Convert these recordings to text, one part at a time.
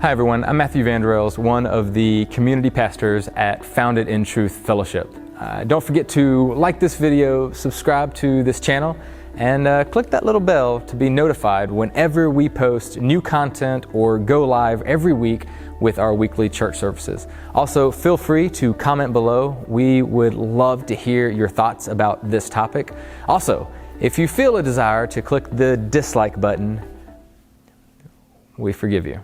Hi everyone, I'm Matthew Vanderels, one of the community pastors at Founded in Truth Fellowship. Don't forget to like this video, subscribe to this channel, and click that little bell to be notified whenever we post new content or go live every week with our weekly church services. Also, feel free to comment below. We would love to hear your thoughts about this topic. Also, if you feel a desire to click the dislike button, we forgive you.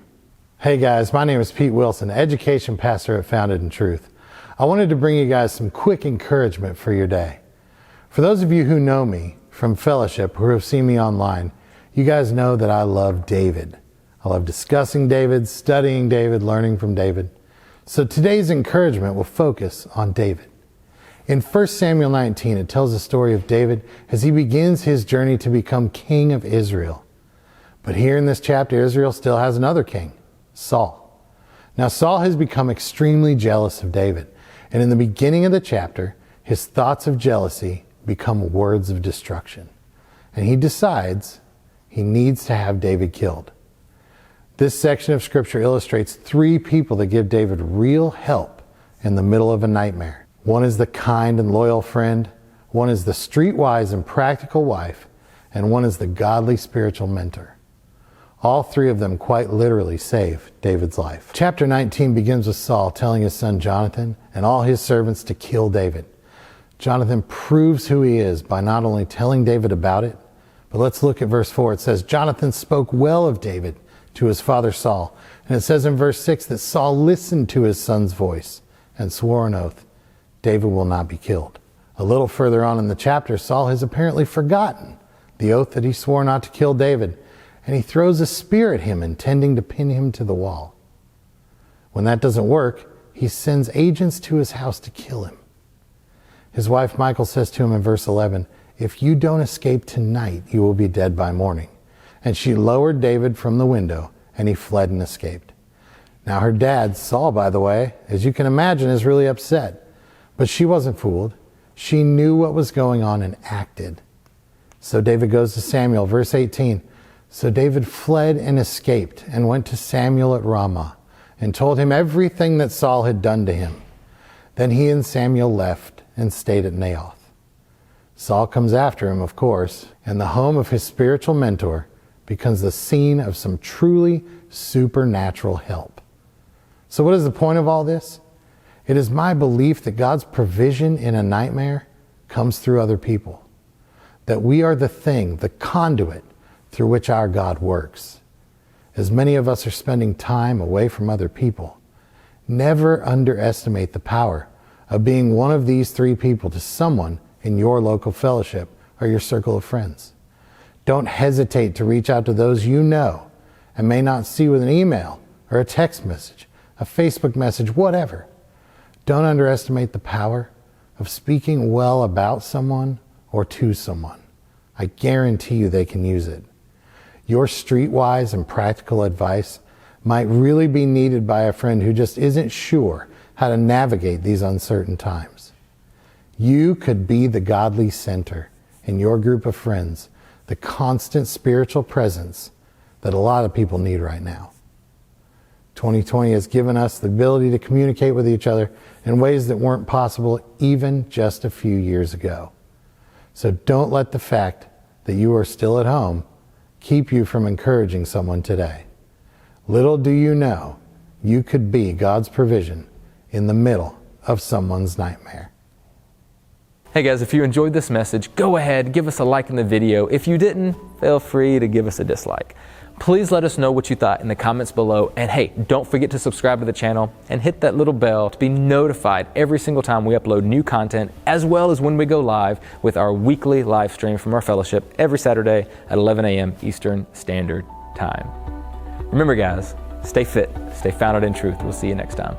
Hey guys, my name is Pete Wilson, education pastor at Founded in Truth. I wanted to bring you guys some quick encouragement for your day. For those of you who know me from fellowship, who have seen me online, you guys know that I love David. I love discussing David, studying David, learning from David. So today's encouragement will focus on David. In 1 Samuel 19, it tells the story of David as he begins his journey to become king of Israel. But here in this chapter, Israel still has another king, Saul. Now Saul has become extremely jealous of David, and in the beginning of the chapter, his thoughts of jealousy become words of destruction. And he decides he needs to have David killed. This section of scripture illustrates three people that give David real help in the middle of a nightmare. One is the kind and loyal friend, one is the streetwise and practical wife, and one is the godly spiritual mentor. All three of them quite literally save David's life. Chapter 19 begins with Saul telling his son Jonathan and all his servants to kill David. Jonathan proves who he is by not only telling David about it, but let's look at verse 4. It says, Jonathan spoke well of David to his father Saul. And it says in verse 6 that Saul listened to his son's voice and swore an oath, David will not be killed. A little further on in the chapter, Saul has apparently forgotten the oath that he swore not to kill David, and he throws a spear at him, intending to pin him to the wall. When that doesn't work, he sends agents to his house to kill him. His wife Michal says to him in verse 11, if you don't escape tonight, you will be dead by morning. And she lowered David from the window, and he fled and escaped. Now her dad, Saul, by the way, as you can imagine, is really upset. But she wasn't fooled. She knew what was going on and acted. So David goes to Samuel, verse 18. So David fled and escaped and went to Samuel at Ramah and told him everything that Saul had done to him. Then he and Samuel left and stayed at Naioth. Saul comes after him, of course, and the home of his spiritual mentor becomes the scene of some truly supernatural help. So what is the point of all this? It is my belief that God's provision in a nightmare comes through other people. That we are the thing, the conduit, through which our God works. As many of us are spending time away from other people, never underestimate the power of being one of these three people to someone in your local fellowship or your circle of friends. Don't hesitate to reach out to those you know and may not see with an email or a text message, a Facebook message, whatever. Don't underestimate the power of speaking well about someone or to someone. I guarantee you they can use it. Your streetwise and practical advice might really be needed by a friend who just isn't sure how to navigate these uncertain times. You could be the godly center in your group of friends, the constant spiritual presence that a lot of people need right now. 2020 has given us the ability to communicate with each other in ways that weren't possible even just a few years ago. So don't let the fact that you are still at home keep you from encouraging someone today. Little do you know, you could be God's provision in the middle of someone's nightmare. Hey guys, if you enjoyed this message, go ahead, give us a like in the video. If you didn't, feel free to give us a dislike. Please let us know what you thought in the comments below. And hey, don't forget to subscribe to the channel and hit that little bell to be notified every single time we upload new content, as well as when we go live with our weekly live stream from our fellowship every Saturday at 11 a.m. Eastern Standard Time. Remember guys, stay fit, stay founded in truth. We'll see you next time.